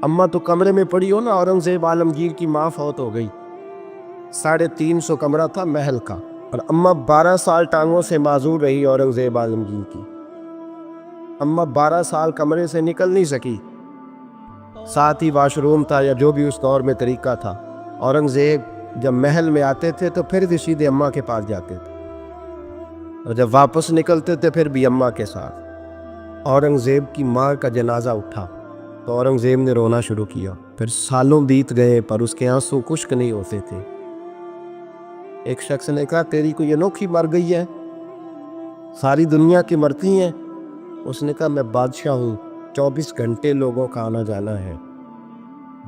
اماں تو کمرے میں پڑی ہو نا، اورنگزیب عالمگیر کی ماں فوت ہو گئی، 350 کمرہ تھا محل کا، اور اماں 12 سال ٹانگوں سے معذور رہی اورنگزیب عالمگیر کی۔ اماں 12 سال کمرے سے نکل نہیں سکی، ساتھ ہی واش روم تھا یا جو بھی اس دور میں طریقہ تھا۔ اورنگزیب جب محل میں آتے تھے تو پھر بھی سیدھے اماں کے پاس جاتے تھے، اور جب واپس نکلتے تھے پھر بھی اماں کے ساتھ۔ اورنگزیب کی ماں کا جنازہ اٹھا تو اورنگزیب نے رونا شروع کیا، پھر سالوں بیت گئے پر اس کے آنسو خشک نہیں ہوتے تھے۔ ایک شخص نے کہا تیری کوئی انوکھی مر گئی ہے، ساری دنیا کی مرتی ہیں؟ اس نے کہا میں بادشاہ ہوں، 24 گھنٹے لوگوں کا آنا جانا ہے،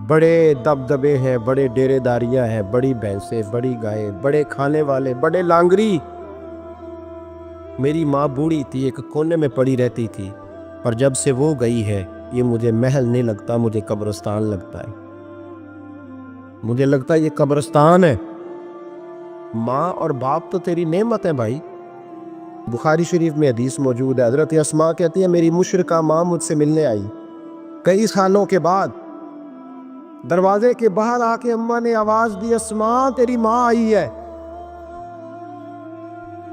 بڑے دبدبے ہیں، بڑے ڈیرے داریاں ہیں، بڑی بھینسیں، بڑی گائے، بڑے کھانے والے، بڑے لانگری۔ میری ماں بوڑھی تھی، ایک کونے میں پڑی رہتی تھی، پر جب سے وہ گئی ہے یہ مجھے محل نہیں لگتا، مجھے قبرستان لگتا ہے، مجھے لگتا ہے یہ قبرستان ہے۔ ماں اور باپ تو تیری نعمت ہے بھائی۔ بخاری شریف میں حدیث موجود ہے، حضرت اسماء کہتی ہے میری مشرکہ ماں مجھ سے ملنے آئی کئی سالوں کے بعد، دروازے کے باہر آ کے اماں نے آواز دی اسماء تیری ماں آئی ہے۔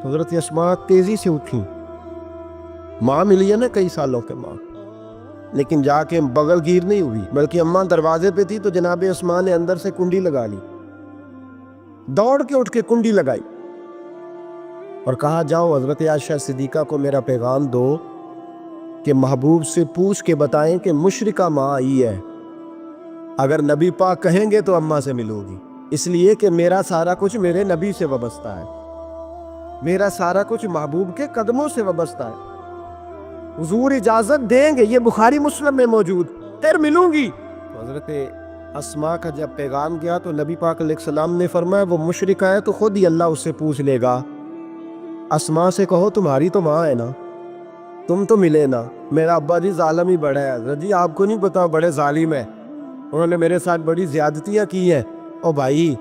حضرت اسماء تیزی سے اٹھی، ماں ملی ہے نا کئی سالوں کے بعد، لیکن جا کے بغل گیر نہیں ہوئی، بلکہ اماں دروازے پہ تھی تو جناب اسماء نے اندر سے کنڈی لگا لی، دوڑ کے اٹھ کے کنڈی لگائی اور کہا جاؤ حضرت عائشہ صدیقہ کو میرا پیغام دو کہ محبوب سے پوچھ کے بتائیں کہ مشرکہ ماں آئی ہے، اگر نبی پاک کہیں گے تو اماں سے ملو گی، اس لیے کہ میرا سارا کچھ میرے نبی سے وابستہ ہے، میرا سارا کچھ محبوب کے قدموں سے وابستہ ہے، حضور اجازت دیں گے، یہ بخاری مسلم میں موجود، تیر ملوں گی۔ تو حضرت اسماء کا جب پیغام گیا تو نبی پاک علیہ السلام نے فرمایا وہ مشرکہ ہے تو خود ہی اللہ اس سے پوچھ لے گا، اسماء سے کہو تمہاری تو ماں ہے نا، تم تو ملے نا، میرا ابا جی ظالم ہی بڑا ہے، حضرت جی آپ کو نہیں پتا بڑے ظالم ہے، انہوں نے میرے ساتھ بڑی زیادتیاں کی ہیں۔ او بھائی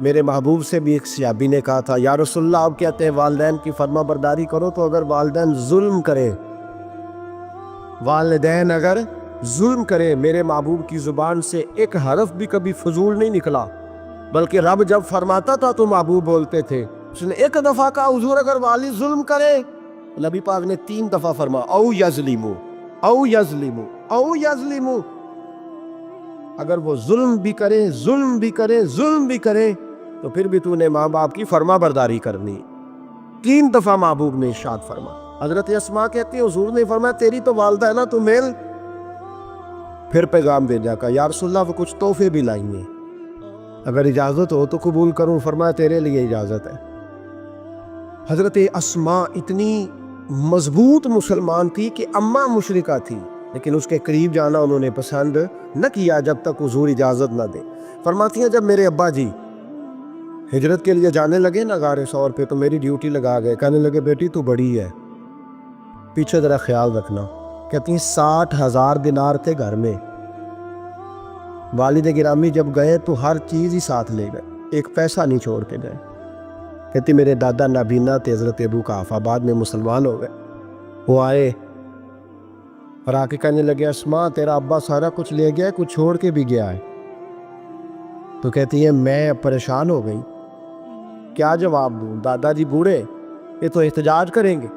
میرے محبوب سے بھی ایک صحابی نے کہا تھا یا رسول اللہ آپ کہتے ہیں والدین کی فرما برداری کرو، تو اگر والدین ظلم کرے، والدین اگر ظلم کرے، میرے محبوب کی زبان سے ایک حرف بھی کبھی فضول نہیں نکلا، بلکہ رب جب فرماتا تھا تو محبوب بولتے تھے، اس نے ایک دفعہ کہا حضور اگر والد ظلم کرے، نبی پاک نے 3 دفعہ فرما او یظلمو او یظلمو او یظلمو، اگر وہ ظلم بھی کرے ظلم بھی کرے ظلم بھی کرے تو پھر بھی تو نے ماں باپ کی فرما برداری کرنی۔ 3 دفعہ محبوب نے ارشاد فرما۔ حضرت اسماء کہتی ہے حضور نے فرمایا تیری تو والدہ ہے نا، تو میل۔ پھر پیغام بھیجا کہ یا رسول اللہ وہ کچھ تحفے بھی لائیں گے، اگر اجازت ہو تو قبول کروں، فرمایا تیرے لیے اجازت ہے۔ حضرت اسماء اتنی مضبوط مسلمان تھی کہ اماں مشرکہ تھی، لیکن اس کے قریب جانا انہوں نے پسند نہ کیا جب تک حضور اجازت نہ دے۔ فرماتی ہیں جب میرے ابا جی ہجرت کے لیے جانے لگے نا غار ثور پہ تو میری ڈیوٹی لگا گئے، کہنے لگے بیٹی تو بڑی ہے، پیچھے ذرا خیال رکھنا۔ کہتی ہیں 60,000 دینار تھے گھر میں، والد گرامی جب گئے تو ہر چیز ہی ساتھ لے گئے، ایک پیسہ نہیں چھوڑ کے گئے۔ کہتی میرے دادا نابینا تھے حضرت ابو قحافہ، بعد میں مسلمان ہو گئے، وہ آئے اور آ کے کہنے لگے اسماء تیرا ابا سارا کچھ لے گیا ہے، کچھ چھوڑ کے بھی گیا ہے۔ تو کہتی ہے میں پریشان ہو گئی، کیا جواب دوں، دادا جی بوڑھے یہ تو احتجاج کریں گے۔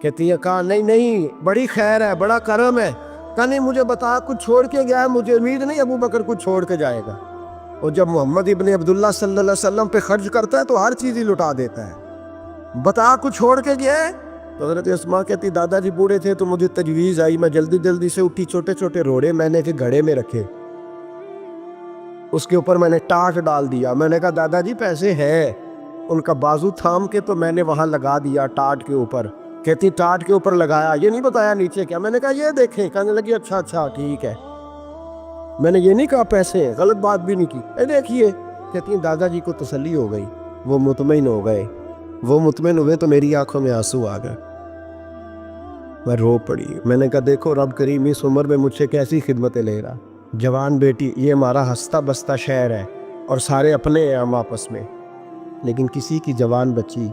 کہتی ہے کہا نہیں نہیں بڑی خیر ہے، بڑا کرم ہے، کہا نہیں مجھے بتا کچھ چھوڑ کے گیا ہے، مجھے امید نہیں ابو بکر کچھ چھوڑ کے جائے گا، اور جب محمد ابن عبداللہ صلی اللہ علیہ وسلم پہ خرچ کرتا ہے تو ہر چیز ہی لٹا دیتا ہے، بتا کچھ چھوڑ کے گیا ہے۔ تو حضرت اسماء کہتی دادا جی بوڑھے تھے تو مجھے تجویز آئی، میں جلدی جلدی سے اٹھی، چھوٹے چھوٹے روڑے میں نے گھڑے میں رکھے، اس کے اوپر میں نے ٹاٹ ڈال دیا، میں نے کہا دادا جی پیسے ہیں، ان کا بازو تھام کے تو میں نے وہاں لگا دیا ٹاٹ کے اوپر۔ کہتی ٹاٹ کے اوپر لگایا، یہ نہیں بتایا نیچے کیا، میں نے کہا یہ دیکھیں، کہنے لگی اچھا اچھا ٹھیک ہے، میں نے یہ نہیں کہا پیسے ہیں، غلط بات بھی نہیں کی، اے دیکھیے۔ کہتی ہیں دادا جی کو تسلی ہو گئی، وہ مطمئن ہو گئے، وہ مطمئن ہوئے تو میری آنکھوں میں آنسو آ گئے، میں رو پڑی۔ میں نے کہا دیکھو رب کریم اس عمر میں مجھ سے کیسی خدمتیں لے رہا، جوان بیٹی، یہ ہمارا ہستا بستا شہر ہے اور سارے اپنے ہیں ہم آپس میں، لیکن کسی کی جوان بچی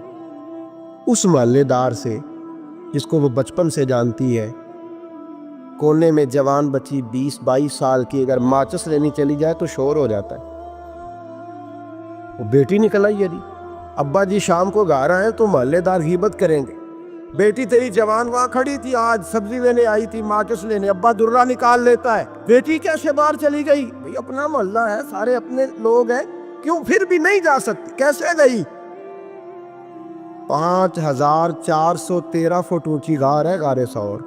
اس محلے دار سے جس کو وہ بچپن سے جانتی ہے، کونے میں جوان بچی 20-22 سال کی اگر ماچس لینی چلی جائے تو شور ہو جاتا ہے. وہ بیٹی نکل آئی ہے جی، ابا جی شام کو گھر آئے تو محلے دار غیبت کریں گے. بیٹی تیری جوان وہاں کھڑی تھی، آج سبزی لینے آئی تھی ماچس لینے، ابا درا نکال لیتا ہے. بیٹی کیسے باہر چلی گئی؟ بھئی اپنا محلہ ہے، سارے اپنے لوگ ہیں، کیوں پھر بھی نہیں جا سکتی؟ کیسے گئی؟ 5413 فٹ اونچی غار ہے غار ثور.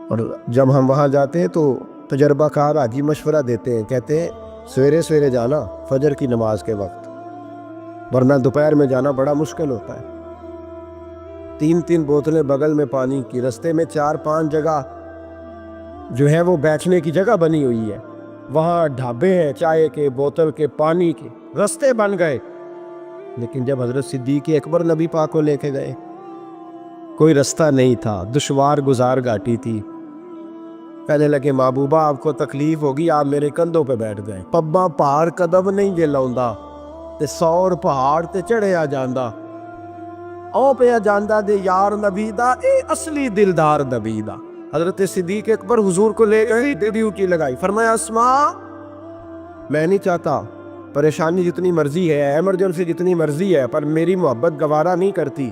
اور جب ہم وہاں جاتے ہیں تو تجربہ کار حاجی مشورہ دیتے ہیں، کہتے ہیں سویرے سویرے جانا فجر کی نماز کے وقت، ورنہ دوپہر میں جانا بڑا مشکل ہوتا ہے. 3 بوتلیں بغل میں پانی کی، رستے میں 4-5 جگہ جو ہے وہ بیٹھنے کی جگہ بنی ہوئی ہے، وہاں ڈھابے ہیں چائے کے، بوتل کے، پانی کے، رستے بن گئے. لیکن جب حضرت صدیق اکبر نبی پاک کو لے کے گئے کوئی رستہ نہیں تھا، دشوار گزار گھاٹی تھی. کہنے لگے محبوبہ آپ کو تکلیف ہوگی، آپ میرے کندھوں پہ بیٹھ گئے. پبا پہاڑ قدم نہیں جے لاؤندا تے 100 پہاڑ تے چڑھیا جاندا، او پہ جاندا دے یار نبی دا، اے اصلی دلدار نبی دا. حضرت صدیق اکبر حضور کو لے گئی، ڈیوٹی لگائی، فرمایا اسماء میں نہیں چاہتا، پریشانی جتنی مرضی ہے، ایمرجنسی جتنی مرضی ہے، پر میری محبت گوارا نہیں کرتی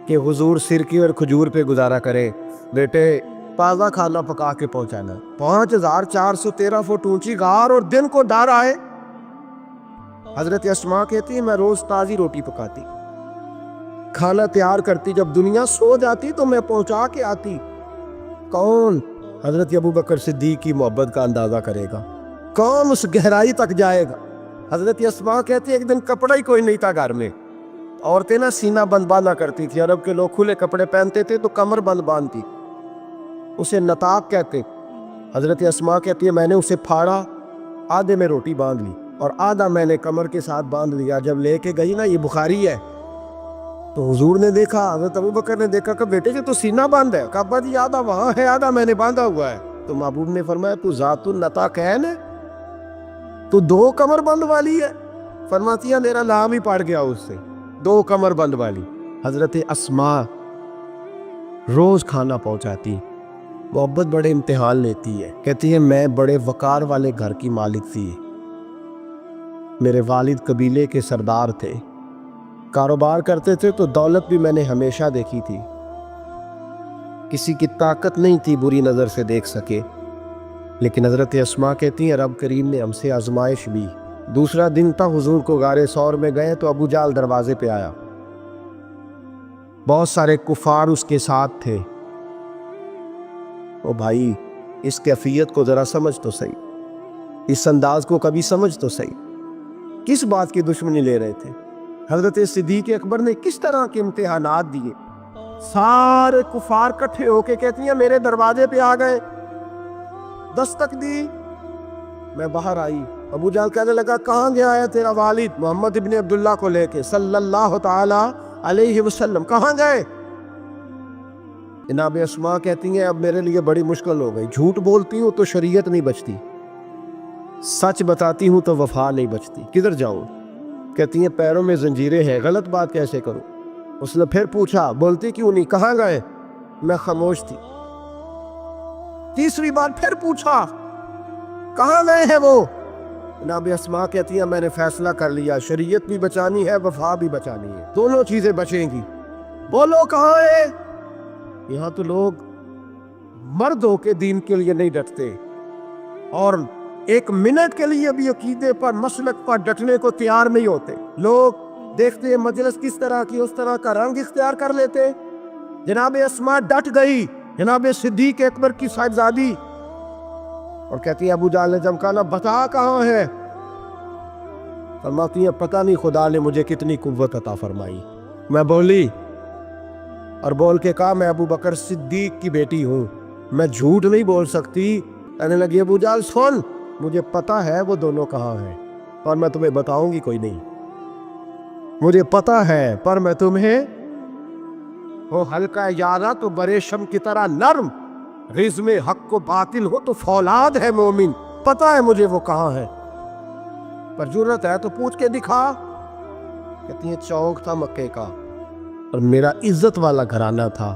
کہ حضور سرکی اور کھجور پہ گزارا کرے. بیٹے تازہ کھانا پکا کے پہنچانا. 5413 فٹ اونچی غار اور دن کو ڈر آئے. حضرت اسماء کہتی ہے میں روز تازی روٹی پکاتی، کھانا تیار کرتی، جب دنیا سو جاتی تو میں پہنچا کے آتی. کون حضرت ابوبکر صدیق کی محبت کا اندازہ کرے گا؟ کون اس گہرائی تک جائے گا؟ حضرت اسماء کہتی ہے ایک دن کپڑا ہی کوئی نہیں تھا گھر میں، عورتیں نا سینہ بند باندھا کرتی تھی، عرب کے لوگ کھلے کپڑے پہنتے تھے تو کمر بند باندھتی، اسے نطاق کہتے. حضرت اسماء کہتی ہے میں نے اسے پھاڑا، آدھے میں روٹی باندھ لی اور آدھا میں نے کمر کے ساتھ باندھ لیا. جب لے کے گئی نا، یہ بخاری ہے، تو حضور نے دیکھا، حضرت ابوبکر نے دیکھا کہ بیٹے تو سینہ باندھ ہے. کہا ابا جی آدھا وہاں ہے، آدھا میں نے باندھا ہوا ہے. تو محبوب نے فرمایا تو ذات النطاق ہے نا، تو 2 کمر بند والی ہے. فرماتی ہے میرا نام ہی پڑ گیا اس سے، 2 کمر بند والی. حضرت اسماء روز کھانا پہنچاتی، محبت بڑے امتحان لیتی ہے. کہتی ہے میں بڑے وقار والے گھر کی مالک تھی، میرے والد قبیلے کے سردار تھے، کاروبار کرتے تھے تو دولت بھی میں نے ہمیشہ دیکھی تھی، کسی کی طاقت نہیں تھی بری نظر سے دیکھ سکے. لیکن حضرت اسماء کہتی ہیں رب کریم نے ہم سے آزمائش بھی. دوسرا دن تھا، حضور کو غار ثور میں گئے تو ابو جہل دروازے پہ آیا، بہت سارے کفار اس کے ساتھ تھے. او بھائی اس کیفیت کو ذرا سمجھ تو صحیح، اس انداز کو کبھی سمجھ تو صحیح، کس بات کی دشمنی لے رہے تھے؟ حضرت صدیق اکبر نے کس طرح کے امتحانات دیے؟ سارے کفار کٹھے ہو کے کہتی ہیں میرے دروازے پہ آ گئے، دستک دی، میں باہر آئی. ابو جہل کہنے لگا کہاں گیا ہے تیرا والد محمد ابن عبداللہ کو لے کے صلی اللہ تعالی علیہ وسلم، کہاں گئے؟ جناب اسماء کہتی ہیں اب میرے لیے بڑی مشکل ہو گئی، جھوٹ بولتی ہوں تو شریعت نہیں بچتی، سچ بتاتی ہوں تو وفا نہیں بچتی، کدھر جاؤں؟ کہتی ہیں پیروں میں زنجیریں ہیں، غلط بات کیسے کروں؟ اس نے پھر پوچھا بولتی کیوں نہیں، کہاں گئے؟ میں خاموش تھی. تیسری بار پھر پوچھا کہاں گئے ہیں وہ؟ جناب اسماء کہتی ہیں میں نے فیصلہ کر لیا، شریعت بھی بچانی ہے، وفا بھی بچانی ہے، دونوں چیزیں بچیں گی. بولو کہاں ہے؟ یہاں تو لوگ مرد ہو کے دین کے لیے نہیں ڈٹتے، اور 1 منٹ کے لیے بھی عقیدے پر مسلک پر ڈٹنے کو تیار نہیں ہوتے. لوگ دیکھتے ہیں مجلس کس طرح کی، اس طرح کا رنگ اختیار کر لیتے. جناب اسماء ڈٹ گئی، جناب صدیق اکبر کی صاحبزادی، اور کہتی ہے ابو جہل نے جب کہا بتا کہاں ہے؟ فرماتی ہیں پتہ نہیں خدا نے مجھے کتنی قوت عطا فرمائی. میں بولی اور بول کے کہا میں ابو بکر صدیق کی بیٹی ہوں، میں جھوٹ نہیں بول سکتی. کہنے لگی ابو جہل سن، مجھے پتا ہے وہ دونوں کہاں ہیں، اور میں تمہیں بتاؤں گی کوئی نہیں، مجھے پتا ہے، پر میں تمہیں وہ ہلکا یارا تو بریشم کی طرح نرم، رزم حق کو باطل ہو تو فولاد ہے مومن. پتا ہے مجھے وہ کہاں ہے، پر جرت ہے تو پوچھ کے دکھا. کہتی ہیں چوک تھا مکے کا اور میرا عزت والا گھرانہ تھا،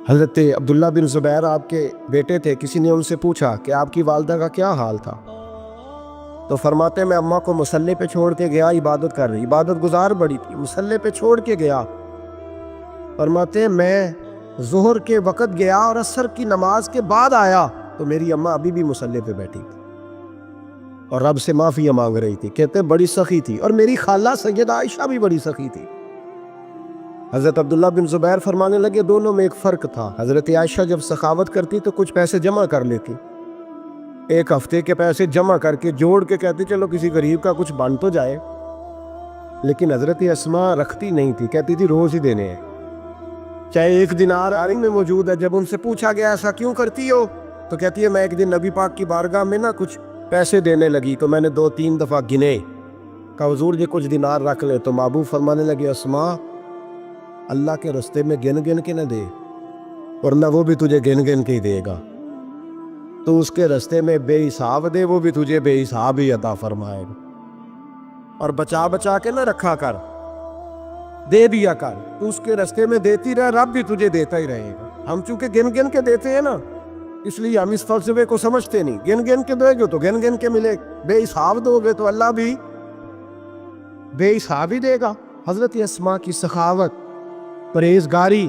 حضرت عبداللہ بن زبیر آپ کے بیٹے تھے. کسی نے ان سے پوچھا کہ آپ کی والدہ کا کیا حال تھا؟ تو فرماتے میں اماں کو مصلے پہ چھوڑ کے گیا, عبادت کر رہی, عبادت گزار بڑی تھی, مصلے پہ چھوڑ کے گیا. فرماتے میں ظہر کے وقت گیا اور عصر کی نماز کے بعد آیا تو میری اماں ابھی بھی مصلے پہ بیٹھی تھی اور رب سے معافی مانگ رہی تھی. کہتے بڑی سخی تھی. اور میری خالہ سیدہ عائشہ بھی بڑی سخی تھی. حضرت عبداللہ بن زبیر فرمانے لگے دونوں میں ایک فرق تھا. حضرت عائشہ جب سخاوت کرتی تو کچھ پیسے جمع کر لیتی, ایک ہفتے کے پیسے جمع کر کے جوڑ کے کہتی چلو کسی غریب کا کچھ بن تو جائے. لیکن حضرت اسماء رکھتی نہیں تھی, کہتی تھی روز ہی دینے ہیں, چاہے ایک دینار آرنگ میں موجود ہے. جب ان سے پوچھا گیا ایسا کیوں کرتی ہو تو کہتی ہے میں ایک دن نبی پاک کی بارگاہ میں نا کچھ پیسے دینے لگی تو میں نے 2-3 دفعہ گنے, کہا حضور یہ کچھ دینار رکھ لے. تو محبوب فرمانے لگے اسماء اللہ کے رستے میں گن گن کے نہ دے, ورنہ وہ بھی تجھے گن گن کے ہی دے گا. تو اس کے رستے میں بے حساب دے, وہ بھی تجھے بے حساب ہی عطا فرمائے گا. اور بچا بچا کے نہ رکھا کر, دے دیا کر. تو اس کے رستے میں دیتی رہ, رب بھی تجھے دیتا ہی رہے گا. ہم چونکہ گن گن کے دیتے ہیں نا, اس لیے ہم اس فلسفے کو سمجھتے نہیں. گن گن کے دو گے تو گن گن کے ملے, بے حساب دو گے تو اللہ بھی بے حساب ہی دے گا. حضرت اسماء کی سخاوت, پرہیزگاری.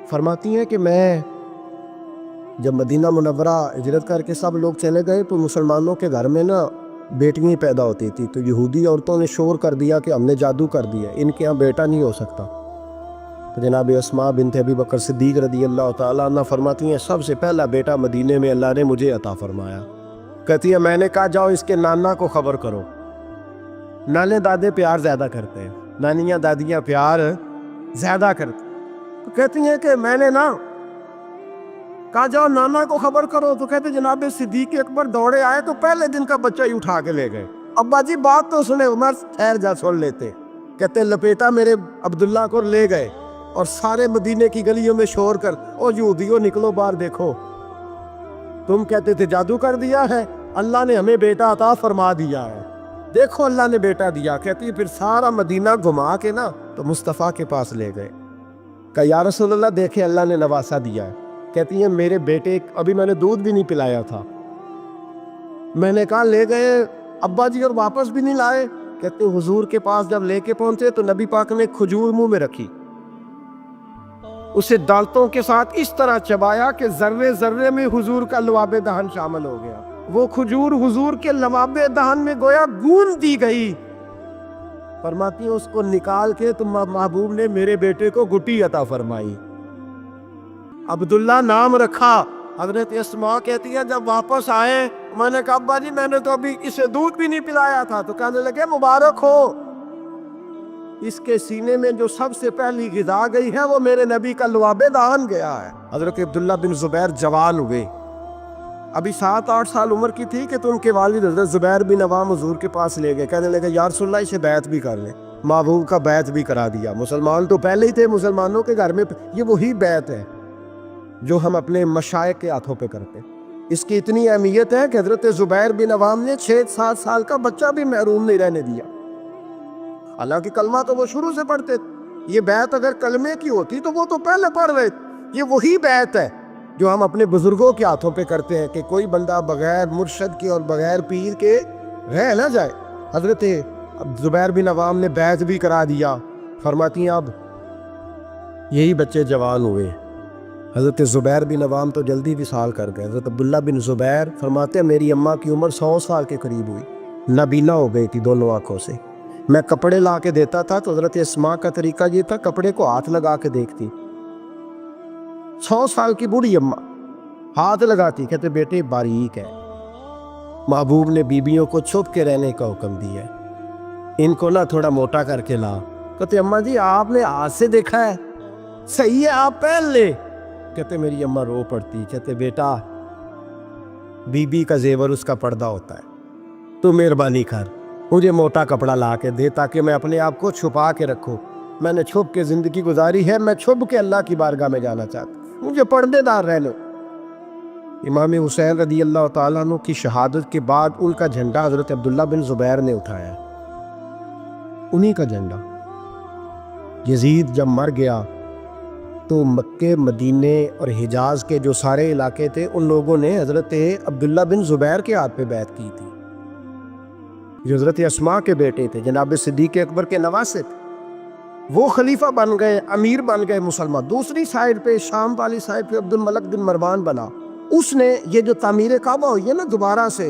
فرماتی ہیں کہ میں جب مدینہ منورہ ہجرت کر کے سب لوگ چلے گئے تو مسلمانوں کے گھر میں نا بیٹیاں پیدا ہوتی تھی. تو یہودی عورتوں نے شور کر دیا کہ ہم نے جادو کر دیا, ان کے ہاں بیٹا نہیں ہو سکتا. تو جناب اسماء بنت ابی بکر صدیق رضی اللہ تعالیٰ عنہ فرماتی ہیں سب سے پہلا بیٹا مدینے میں اللہ نے مجھے عطا فرمایا. کہتی ہے میں نے کہا جاؤ اس کے نانا کو خبر کرو. نانے دادے پیار زیادہ کرتے ہیں, نانیاں دادیاں پیار زیادہ کرتے. تو کہتی ہیں کہ میں نے نا کہا جاؤ نانا کو خبر کرو. تو کہتے جناب صدیق اکبر دوڑے آئے تو پہلے دن کا بچہ ہی اٹھا کے لے گئے. ابا جی بات تو سنے, عمر ٹھہر جا سن لیتے. کہتے لپیٹا میرے عبداللہ کو لے گئے اور سارے مدینے کی گلیوں میں شور کر او یہودیوں نکلو باہر دیکھو, تم کہتے تھے جادو کر دیا ہے, اللہ نے ہمیں بیٹا عطا فرما دیا ہے, دیکھو اللہ نے بیٹا دیا. کہتی پھر سارا مدینہ گھما کے نا تو مصطفیٰ کے پاس لے گئے. کہا یا رسول اللہ دیکھے اللہ نے نواسا دیا ہے. کہتی ہیں میرے بیٹے ابھی میں نے دودھ بھی نہیں پلایا تھا, میں نے کہا لے گئے ابا جی اور واپس بھی نہیں لائے. کہتے حضور کے پاس جب لے کے پہنچے تو نبی پاک نے کھجور منہ میں رکھی, اسے دانتوں کے ساتھ اس طرح چبایا کہ ذرے ذرے میں حضور کا لعاب دہن شامل ہو گیا. وہ کھجور حضور کے لعاب دہن میں گویا گون دی گئی. فرماتی ہیں اس کو نکال کے تو محبوب نے میرے بیٹے کو گٹی عطا فرمائی, عبداللہ نام رکھا. حضرت اسماء کہتی ہے جب واپس آئے میں نے کہا ابا جی میں نے تو ابھی اسے دودھ بھی نہیں پلایا تھا. تو کہنے لگے مبارک ہو, اس کے سینے میں جو سب سے پہلی غذا گئی ہے وہ میرے نبی کا لعاب دہن گیا ہے. حضرت عبداللہ بن زبیر جوان ہوئے, ابھی 7-8 سال عمر کی تھی کہ تو ان کے والد حضرت زبیر بن عوام حضور کے پاس لے گئے. کہنے لگے یا رسول اللہ اسے بیعت بھی کر لیں. محبوب کا بیعت بھی کرا دیا. مسلمان تو پہلے ہی تھے, مسلمانوں کے گھر میں یہ وہی بیعت ہے جو ہم اپنے مشائخ کے ہاتھوں پہ کرتے. اس کی اتنی اہمیت ہے کہ حضرت زبیر بن عوام نے 6-7 سال کا بچہ بھی محروم نہیں رہنے دیا. حالانکہ کلمہ تو وہ شروع سے پڑھتے تھے. یہ بیعت اگر کلمے کی ہوتی تو وہ تو پہلے پڑھ رہے تھے. یہ وہی بیعت ہے جو ہم اپنے بزرگوں کے ہاتھوں پہ کرتے ہیں کہ کوئی بندہ بغیر مرشد کے اور بغیر پیر کے رہ نہ جائے. حضرت زبیر بن عوام نے بیعت بھی کرا دیا. فرماتی ہیں اب یہی بچے جوان ہوئے. حضرت زبیر بن عوام تو جلدی وصال کر گئے. حضرت عبداللہ بن زبیر فرماتے ہیں میری اماں کی عمر 100 سال کے قریب ہوئی, نابینا ہو گئی تھی دونوں آنکھوں سے. میں کپڑے لا کے دیتا تھا تو حضرت اسماء کا طریقہ یہ تھا کپڑے کو ہاتھ لگا کے دیکھتی. 100 سال کی بوڑھی اماں ہاتھ لگاتی, کہتے بیٹے باریک ہے. محبوب نے بیبیوں کو چھپ کے رہنے کا حکم دیا ہے, ان کو نہ تھوڑا موٹا کر کے لا. کہتے اماں جی آپ نے ہاتھ سے دیکھا ہے, صحیح ہے آپ پہن لے. کہتے میری اماں رو پڑتی. کہتے بیٹا بی بی کا زیور اس کا پردہ ہوتا ہے, تو مہربانی کر مجھے موٹا کپڑا لا کے دے تاکہ میں اپنے آپ کو چھپا کے رکھوں. میں نے چھپ کے زندگی گزاری ہے, میں چھپ کے اللہ کی بارگاہ میں جانا چاہتا ہوں, مجھے پردے دار رہنے. امام حسین رضی اللہ تعالیٰ عنہ کی شہادت کے بعد ان کا جھنڈا حضرت عبداللہ بن زبیر نے اٹھایا, انہی کا جھنڈا. یزید جب مر گیا تو مکے مدینے اور حجاز کے جو سارے علاقے تھے ان لوگوں نے حضرت عبداللہ بن زبیر کے ہاتھ پہ بیعت کی تھی، جو حضرت اسماء کے بیٹے تھے، جناب صدیق اکبر کے نواسے تھے۔ وہ خلیفہ بن گئے، امیر بن گئے مسلمان۔ دوسری سائڈ پہ شام والی سائڈ پہ عبد الملک بن مروان بنا۔ اس نے یہ جو تعمیر کعبہ ہوئی ہے نا دوبارہ سے،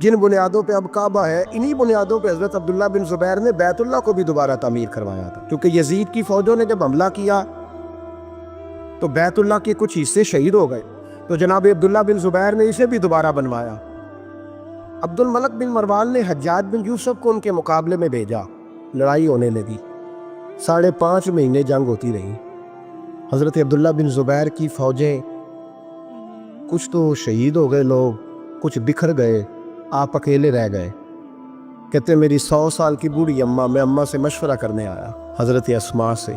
جن بنیادوں پہ اب کعبہ ہے، انہی بنیادوں پہ حضرت عبداللہ بن زبیر نے بیت اللہ کو بھی دوبارہ تعمیر کروایا تھا، کیونکہ یزید کی فوجوں نے جب حملہ کیا تو بیت اللہ کے کچھ حصے شہید ہو گئے، تو جناب عبداللہ بن زبیر نے اسے بھی دوبارہ بنوایا۔ عبد الملک بن مروان نے حجاج بن یوسف کو ان کے مقابلے میں بھیجا، لڑائی ہونے لگی، 5.5 مہینے جنگ ہوتی رہی۔ حضرت عبداللہ بن زبیر کی فوجیں کچھ تو شہید ہو گئے، لوگ کچھ بکھر گئے، آپ اکیلے رہ گئے۔ کہتے میری 100 سال کی بوڑھی اماں، میں اماں سے مشورہ کرنے آیا، حضرت اسماء سے۔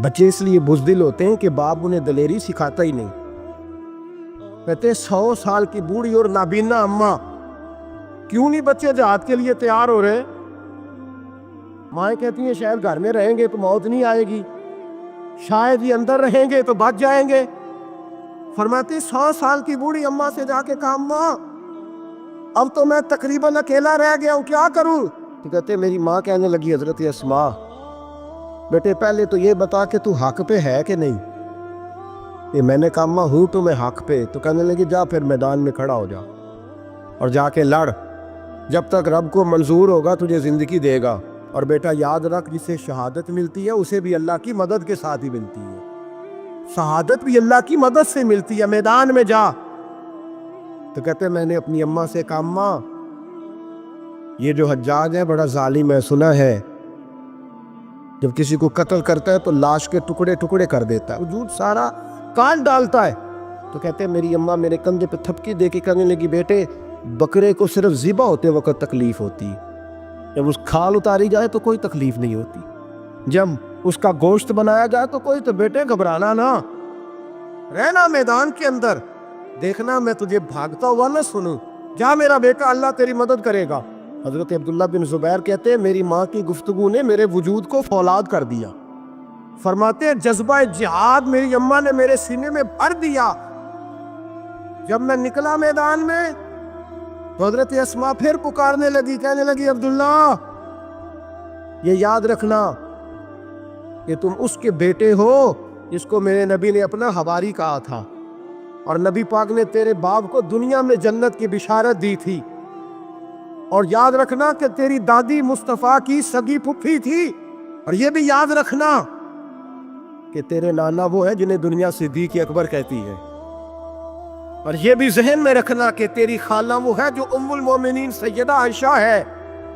بچے اس لیے بزدل ہوتے ہیں کہ باپ انہیں دلیری سکھاتا ہی نہیں۔ کہتے 100 سال کی بوڑھی اور نابینا اماں، کیوں نہیں بچے جہاد کے لیے تیار ہو رہے؟ مائیں کہتی ہیں شاید گھر میں رہیں گے تو موت نہیں آئے گی، شاید یہ اندر رہیں گے تو بچ جائیں گے۔ فرماتی 100 سال کی بوڑھی اماں سے جا کے کہا اماں اب تو میں تقریباً اکیلا رہ گیا ہوں، کیا کروں؟ تو کہتے میری ماں کہنے لگی حضرت اسماء بیٹے پہلے تو یہ بتا کہ تو حق پہ ہے کہ نہیں؟ یہ میں نے کہا اماں ہوں تو میں حق پہ۔ تو کہنے لگی جا پھر میدان میں کھڑا ہو جا اور جا کے لڑ، جب تک رب کو منظور ہوگا تجھے زندگی دے گا، اور بیٹا یاد رکھ جسے شہادت ملتی ہے اسے بھی اللہ کی مدد کے ساتھ ہی ملتی ہے، شہادت بھی اللہ کی مدد سے ملتی ہے، میدان میں جا۔ تو کہتے میں نے اپنی اماں سے کہا اماں یہ جو حجاج ہے بڑا ظالم ہے، سنا ہے جب کسی کو قتل کرتا ہے تو لاش کے ٹکڑے ٹکڑے کر دیتا ہے، وجود سارا کاٹ ڈالتا ہے۔ تو کہتے میری اماں میرے کندھے پہ تھپکی دے کے کہنے لگی بیٹے بکرے کو صرف ذبح ہوتے وقت تکلیف ہوتی ہے، جب اس کھال اتاری جائے تو کوئی تکلیف نہیں ہوتی، جب اس کا گوشت بنایا جائے تو کوئی، تو بیٹے گھبرانا نہ، رہنا میدان کے اندر، دیکھنا میں تجھے بھاگتا ہوا نہ سنوں، جا میرا بیٹا اللہ تیری مدد کرے گا۔ حضرت عبداللہ بن زبیر کہتے ہیں میری ماں کی گفتگو نے میرے وجود کو فولاد کر دیا۔ فرماتے ہیں جذبہ جہاد میری اماں نے میرے سینے میں بھر دیا۔ جب میں نکلا میدان میں تو حضرت اسماء پھر پکارنے لگی، کہنے لگی عبداللہ یہ یاد رکھنا کہ تم اس کے بیٹے ہو جس کو میرے نبی نے اپنا حواری کہا تھا، اور نبی پاک نے تیرے باپ کو دنیا میں جنت کی بشارت دی تھی، اور یاد رکھنا کہ تیری دادی مصطفیٰ کی سگی پھپھی تھی، اور یہ بھی یاد رکھنا کہ تیرے نانا وہ ہے جنہیں دنیا صدیق اکبر کہتی ہے، اور یہ بھی ذہن میں رکھنا کہ تیری خالہ وہ ہے جو ام المومنین سیدہ عائشہ ہے۔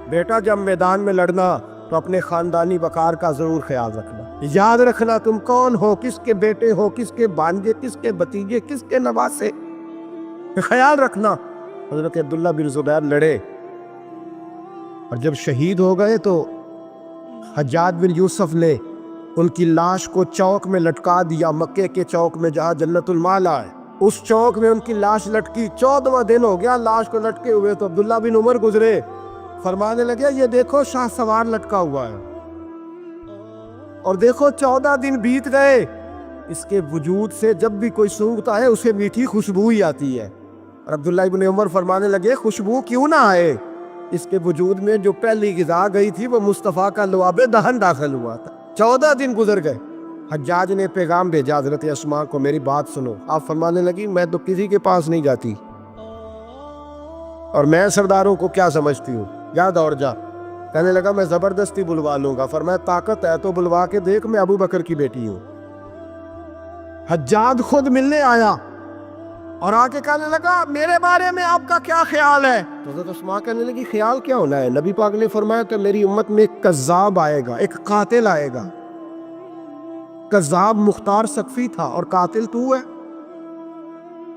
بیٹا جب میدان میں لڑنا تو اپنے خاندانی وقار کا ضرور خیال رکھنا، یاد رکھنا تم کون ہو، کس کے بیٹے ہو، کس کے بھانجے، کس کے بھتیجے، کس کے نواسے، خیال رکھنا۔ حضرت عبداللہ بن زبیر لڑے اور جب شہید ہو گئے تو حجاج بن یوسف نے ان کی لاش کو چوک میں لٹکا دیا، مکے کے چوک میں جہاں جنت المالا ہے، اس چوک میں ان کی لاش لٹکی۔ 14واں دن ہو گیا لاش کو لٹکے ہوئے، تو عبداللہ بن عمر گزرے، فرمانے لگے یہ دیکھو شاہ سوار لٹکا ہوا ہے، اور دیکھو 14 دن بیت گئے، اس کے وجود سے جب بھی کوئی سونگتا ہے اسے میٹھی خوشبو ہی آتی ہے۔ اور عبداللہ بن عمر فرمانے لگے خوشبو کیوں نہ آئے، اس کے وجود میں جو پہلی غذا گئی تھی وہ مصطفیٰ کا لعاب دہن داخل ہوا تھا۔ 14 دن گزر گئے، حجاج نے پیغام بھیجا حضرت اسماء کو میری بات سنو۔ آپ فرمانے لگی میں تو کسی کے پاس نہیں جاتی، اور میں سرداروں کو کیا سمجھتی ہوں، جا دوڑ جا۔ کہنے لگا میں زبردستی بلوا لوں گا۔ فرمایا طاقت ہے تو بلوا کے دیکھ، میں ابو بکر کی بیٹی ہوں۔ حجاج خود ملنے آیا اور آ کے کہنے لگا میرے بارے میں آپ کا کیا خیال ہے؟ تو حضرت اسماء کہنے لگی خیال کیا ہونا ہے، نبی پاک نے فرمایا کہ میری امت میں ایک کذاب آئے گا، ایک قاتل آئے گا۔ کذاب مختار سقفی تھا اور قاتل تو ہے۔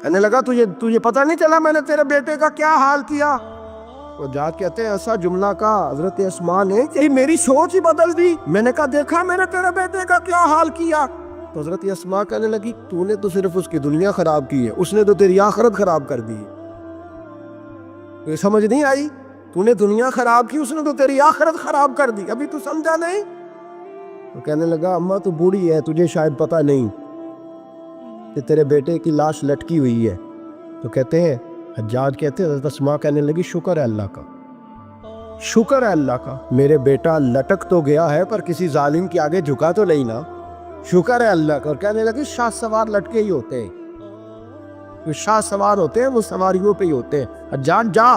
کہنے لگا تجھے پتہ نہیں چلا میں نے تیرے بیٹے کا کیا حال کیا؟ وہ جا کہتے ہیں ایسا جملہ کا حضرت اسماء نے کہ میری سوچ ہی بدل دی۔ میں نے کہا دیکھا میں نے تیرے بیٹے کا کیا حال کیا؟ تو حضرت اسماء کہنے لگی تو نے تو صرف اس کی دنیا خراب کی ہے، اس نے تو تیری آخرت خراب کر دی ہے۔ یہ سمجھ نہیں آئی؟ تو نے دنیا خراب کی، اس نے تو تیری آخرت خراب کر دی، ابھی تو سمجھا نہیں؟ تو کہنے لگا اماں تو بوڑھی ہے، تجھے شاید پتہ نہیں کہ تیرے بیٹے کی لاش لٹکی ہوئی ہے۔ تو کہتے ہیں حجاج کہتے ہیں حضرت اسماء کہنے لگی شکر ہے اللہ کا، شکر ہے اللہ کا، میرے بیٹا لٹک تو گیا ہے پر کسی ظالم کے آگے جھکا تو نہیں نا، شکر ہے اللہ کا۔ اور کہنے لگی شاہ سوار لٹکے ہی ہوتے ہیں، جو شاہ سوار ہوتے ہیں وہ سواریوں پہ ہی ہوتے ہیں، حجاج جا۔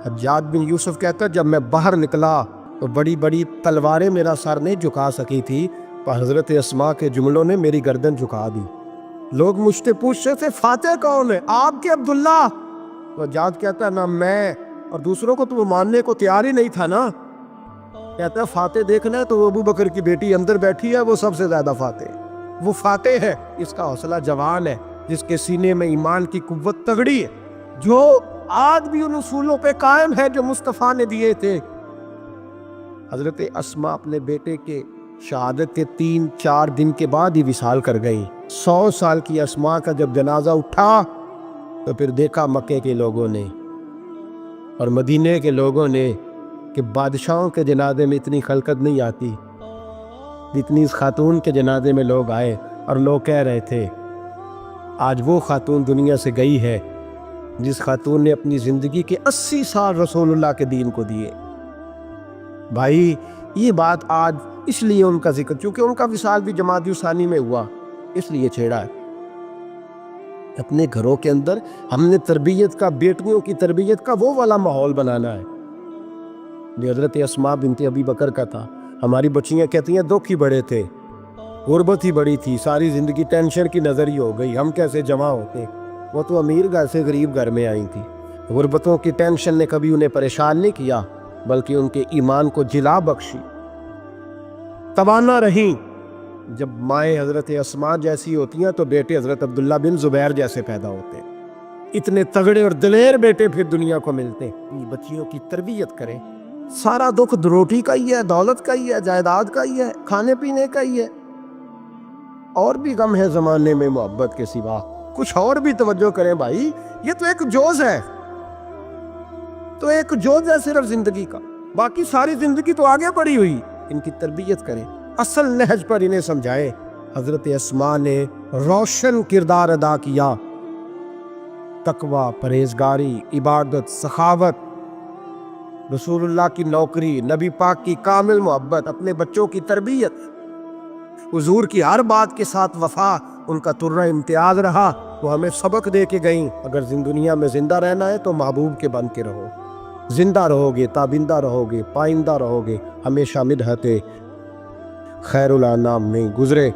حجاج بن یوسف کہتا ہے جب میں باہر نکلا تو بڑی بڑی تلواریں میرا سر نہیں جھکا سکی تھی، پر حضرت اسماء کے جملوں نے میری گردن جھکا دی۔ لوگ مجھ سے پوچھتے تھے فاتح کون ہے؟ آپ کے عبداللہ۔ تو حجاج کہتا ہے نہ میں اور دوسروں کو تو وہ ماننے کو تیار ہی نہیں تھا نا۔ کہتا ہے فاتح دیکھنا ہے تو وہ ابو بکر کی بیٹی اندر بیٹھی ہے، وہ سب سے زیادہ فاتح، وہ فاتح ہے، اس کا حوصلہ جوان ہے، جس کے سینے میں ایمان کی قوت تگڑی ہے، جو آج بھی ان اصولوں پہ قائم ہے جو مصطفیٰ نے دیے تھے۔ حضرت اسماء اپنے بیٹے کے شہادت کے 3-4 دن کے بعد ہی وصال کر گئی۔ 100 سال کی اسماء کا جب جنازہ اٹھا تو پھر دیکھا مکے کے لوگوں نے اور مدینے کے لوگوں نے کہ بادشاہوں کے جنازے میں اتنی خلقت نہیں آتی جتنی اس خاتون کے جنازے میں لوگ آئے، اور لوگ کہہ رہے تھے آج وہ خاتون دنیا سے گئی ہے جس خاتون نے اپنی زندگی کے 80 سال رسول اللہ کے دین کو دیے۔ بھائی یہ بات آج اس لیے ان کا ذکر، چونکہ ان کا وصال بھی جمادی الثانی میں ہوا، اس لیے چھیڑا ہے۔ اپنے گھروں کے اندر ہم نے تربیت کا، بیٹیوں کی تربیت کا وہ والا ماحول بنانا ہے جو حضرت اسماء بنت ابی بکر کا تھا۔ ہماری بچیاں کہتی ہیں دکھ ہی بڑے تھے، غربت ہی بڑی تھی، ساری زندگی ٹینشن کی نظر ہی ہو گئی، ہم کیسے جمع ہوتے۔ وہ تو امیر گھر سے غریب گھر میں آئی تھی، غربتوں کی ٹینشن نے کبھی انہیں پریشان نہیں کیا بلکہ ان کے ایمان کو جلا بخشی، توانا رہیں۔ جب مائیں حضرت اسماء جیسی ہوتی ہیں تو بیٹے حضرت عبداللہ بن زبیر جیسے پیدا ہوتے ہیں۔ اتنے تگڑے اور دلیر بیٹے پھر دنیا کو ملتے ہیں۔ بچیوں کی تربیت کریں، سارا دکھ روٹی کا ہی ہے، دولت کا ہی ہے، جائیداد کا ہی ہے، کھانے پینے کا ہی ہے، اور بھی غم ہے زمانے میں محبت کے سوا، کچھ اور بھی توجہ کریں بھائی، یہ تو ایک جوز ہے، تو ایک جوز ہے صرف زندگی کا، باقی ساری زندگی تو آگے پڑی ہوئی۔ ان کی تربیت کریں، اصل نہج پر انہیں سمجھائیں۔ حضرت اسماء نے روشن کردار ادا کیا، تقوی، پرہیزگاری، عبادت، سخاوت، رسول اللہ کی نوکری، نبی پاک کی کامل محبت، اپنے بچوں کی تربیت، حضور کی ہر بات کے ساتھ وفا ان کا ترہ امتیاز رہا۔ وہ ہمیں سبق دے کے گئیں اگر دنیا میں زندہ رہنا ہے تو محبوب کے بن کے رہو، زندہ رہو گے، تابندہ رہو گے، پائندہ رہو گے، ہمیشہ مدحت خیر الانام میں گزرے۔